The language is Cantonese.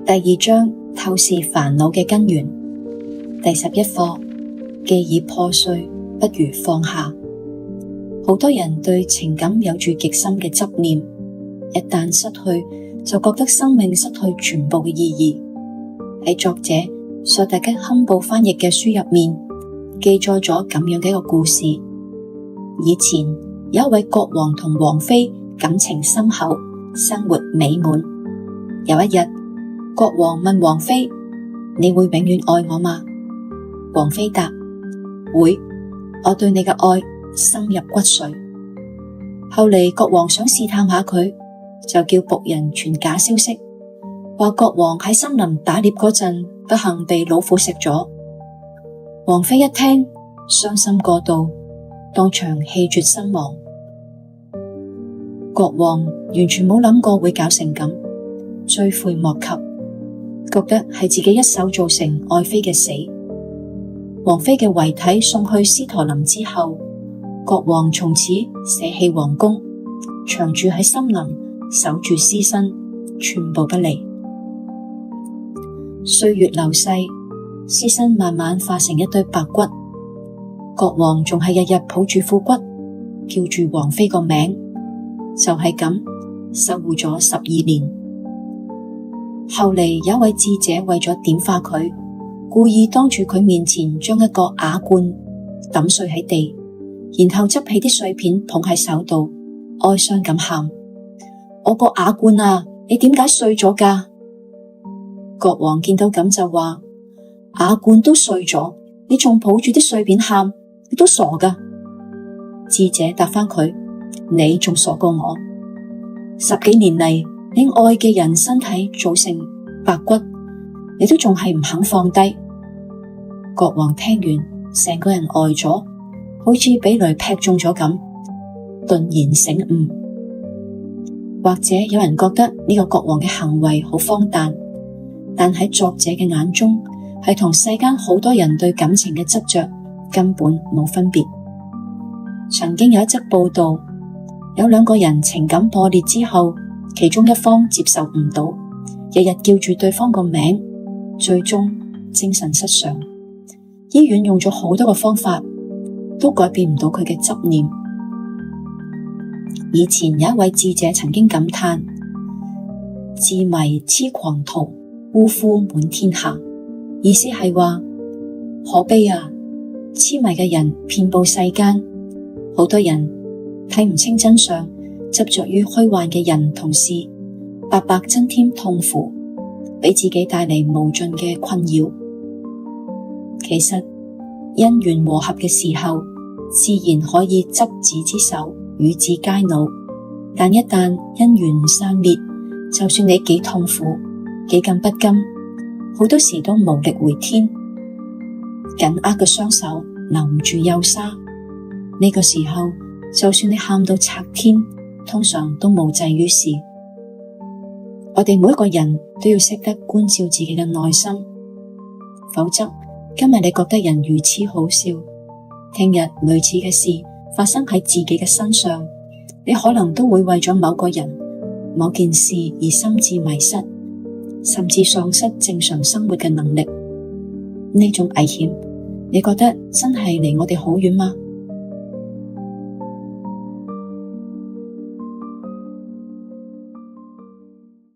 第二章，透視煩惱嘅根源。第11課，既已破碎，不如放下。好多人對情感有住極深嘅執念，一旦失去，就覺得生命失去全部嘅意義。喺作者索達吉堪布翻譯嘅書入面，記載咗咁樣嘅一個故事。以前有一位國王同王妃感情深厚，生活美滿。有一日，國王問王妃：你會永遠愛我嗎？王妃答：會，我對你嘅愛深入骨髓。後嚟國王想試探下佢，就叫僕人傳假消息，話國王喺森林打獵嗰陣不幸被老虎食咗。王妃一聽，傷心過度，當場氣絕身亡。國王完全冇諗過會搞成咁，追悔莫及，覺得係自己一手造成愛妃嘅死。王妃嘅遺體送去斯陀林之後，國王從此捨棄皇宮，長住喺森林，守住屍身，寸步不離。歲月流逝，屍身慢慢化成一堆白骨，國王仲係日日抱住副骨，叫住王妃個名，就係咁守護咗12年。後嚟有一位智者為咗點化佢，故意當住佢面前將一個瓦罐抌碎喺地，然後執起啲碎片捧喺手度，哀傷咁喊：我個瓦罐啊，你點解碎咗㗎？國王見到咁就話：瓦罐都碎咗，你仲抱住啲碎片喊，你都傻㗎。智者答返佢：你仲傻過我，10幾年嚟，你愛嘅人身體組成白骨，你都仲係唔肯放低。國王聽完，成個人呆咗，好似俾雷劈中咗咁，頓然醒悟。或者有人覺得呢個國王嘅行為好荒誕，但喺作者嘅眼中，係同世間好多人對感情嘅執着根本冇分別。曾經有一則報道，有2個人情感破裂之後，其中一方接受唔到，日日叫住對方個名，最終精神失常。醫院用咗好多個方法，都改變唔到佢嘅執念。以前有一位智者曾經感嘆：自迷痴狂徒，嗚呼滿天下。意思係話，可悲啊！痴迷嘅人遍佈世間，好多人睇唔清真相，執着於虛幻嘅人同事，白白增添痛苦，俾自己帶嚟無盡嘅困擾。其實因緣和合嘅時候，自然可以執子之手，與子偕老。但一旦因緣散滅，就算你幾痛苦，幾咁不甘，好多時都無力回天。緊握嘅雙手留唔住幼沙，呢個時候就算你喊到拆天，通常都無濟於事。我哋每一個人都要識得關照自己嘅內心，否則今日你覺得人如此好笑，聽日類似嘅事發生喺自己嘅身上，你可能都會為咗某個人、某件事而心智迷失，甚至喪失正常生活嘅能力。呢種危險，你覺得真係離我哋好遠嗎？